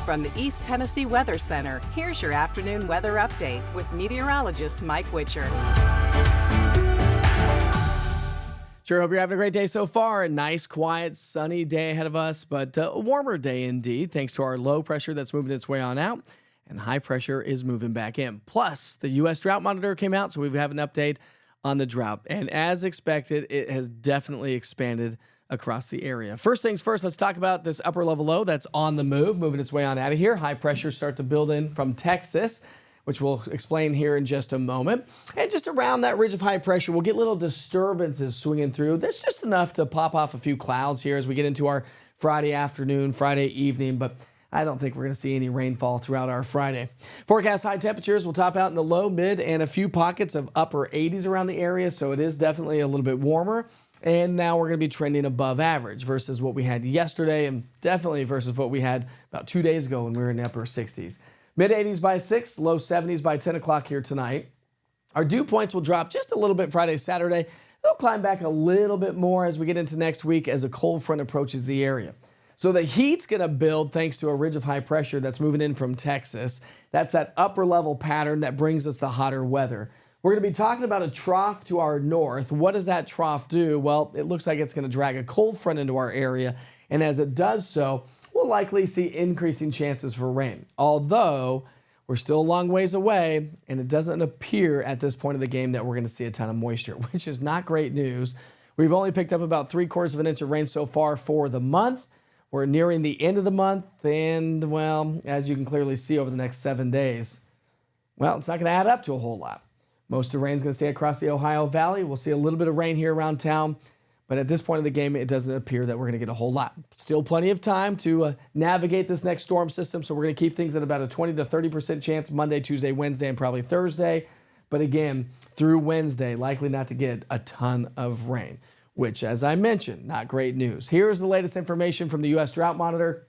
From the East Tennessee Weather Center, here's your afternoon weather update with meteorologist Mike Witcher. Sure hope you're having a great day so far. A nice, quiet, sunny day ahead of us, but a warmer day indeed, thanks to our low pressure that's moving its way on out, and high pressure is moving back in. Plus, the U.S. Drought Monitor came out, so we have an update on the drought. And as expected, it has definitely expanded across the area. First things first, let's talk about this upper level low that's on the move, moving its way on out of here. High pressure start to build in from Texas, which we'll explain here in just a moment. And just around that ridge of high pressure, we'll get little disturbances swinging through. That's just enough to pop off a few clouds here as we get into our Friday afternoon, Friday evening, but I don't think we're going to see any rainfall throughout our Friday. Forecast high temperatures will top out in the low, mid, and a few pockets of upper 80s around the area, so it is definitely a little bit warmer. And now we're going to be trending above average versus what we had yesterday and definitely versus what we had about 2 days ago when we were in the upper 60s. Mid-80s by 6, low 70s by 10 o'clock here tonight. Our dew points will drop just a little bit Friday, Saturday. They'll climb back a little bit more as we get into next week as a cold front approaches the area. So the heat's going to build thanks to a ridge of high pressure that's moving in from Texas. That's that upper level pattern that brings us the hotter weather. We're going to be talking about a trough to our north. What does that trough do? Well, it looks like it's going to drag a cold front into our area. And as it does so, we'll likely see increasing chances for rain. Although we're still a long ways away, and it doesn't appear at this point of the game that we're going to see a ton of moisture, which is not great news. We've only picked up about 3/4 of an inch of rain so far for the month. We're nearing the end of the month, and, well, as you can clearly see over the next 7 days, well, it's not going to add up to a whole lot. Most of the rain's going to stay across the Ohio Valley. We'll see a little bit of rain here around town, but at this point of the game, it doesn't appear that we're going to get a whole lot. Still plenty of time to navigate this next storm system, so we're going to keep things at about a 20 to 30% chance Monday, Tuesday, Wednesday, and probably Thursday. But again, through Wednesday, likely not to get a ton of rain, which, as I mentioned, not great news. Here's the latest information from the U.S. Drought Monitor.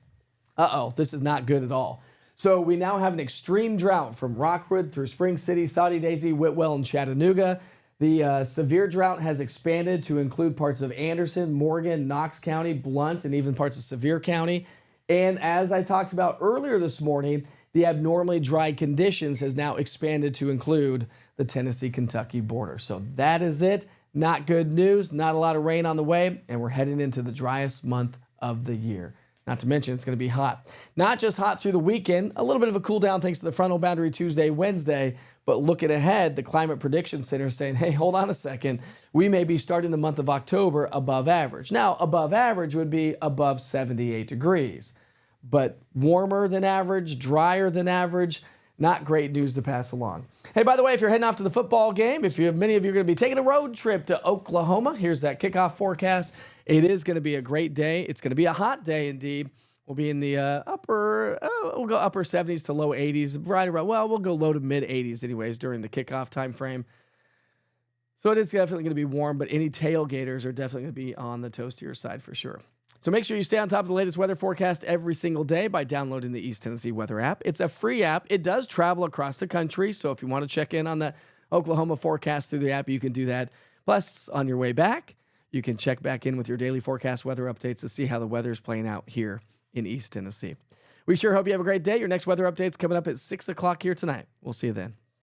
This is not good at all. So we now have an extreme drought from Rockwood through Spring City, Saudi Daisy, Whitwell, and Chattanooga. The severe drought has expanded to include parts of Anderson, Morgan, Knox County, Blount, and even parts of Sevier County. And as I talked about earlier this morning, the abnormally dry conditions has now expanded to include the Tennessee-Kentucky border. So that is it. Not good news, not a lot of rain on the way, and we're heading into the driest month of the year. Not to mention, it's going to be hot. Not just hot through the weekend, a little bit of a cool down thanks to the frontal boundary Tuesday, Wednesday, but looking ahead, the Climate Prediction Center is saying, hey, hold on a second. We may be starting the month of October above average. Now, above average would be above 78 degrees, but warmer than average, drier than average. Not great news to pass along. Hey, by the way, if you're heading off to the football game, many of you are going to be taking a road trip to Oklahoma, here's that kickoff forecast. It is going to be a great day. It's going to be a hot day indeed. We'll be in the we'll go upper 70s to low 80s, right around, well, we'll go low to mid 80s anyways during the kickoff time frame. So it is definitely going to be warm, but any tailgaters are definitely going to be on the toastier side for sure. So make sure you stay on top of the latest weather forecast every single day by downloading the East Tennessee Weather app. It's a free app. It does travel across the country, so if you want to check in on the Oklahoma forecast through the app, you can do that. Plus, on your way back, you can check back in with your daily forecast weather updates to see how the weather is playing out here in East Tennessee. We sure hope you have a great day. Your next weather update's coming up at 6 o'clock here tonight. We'll see you then.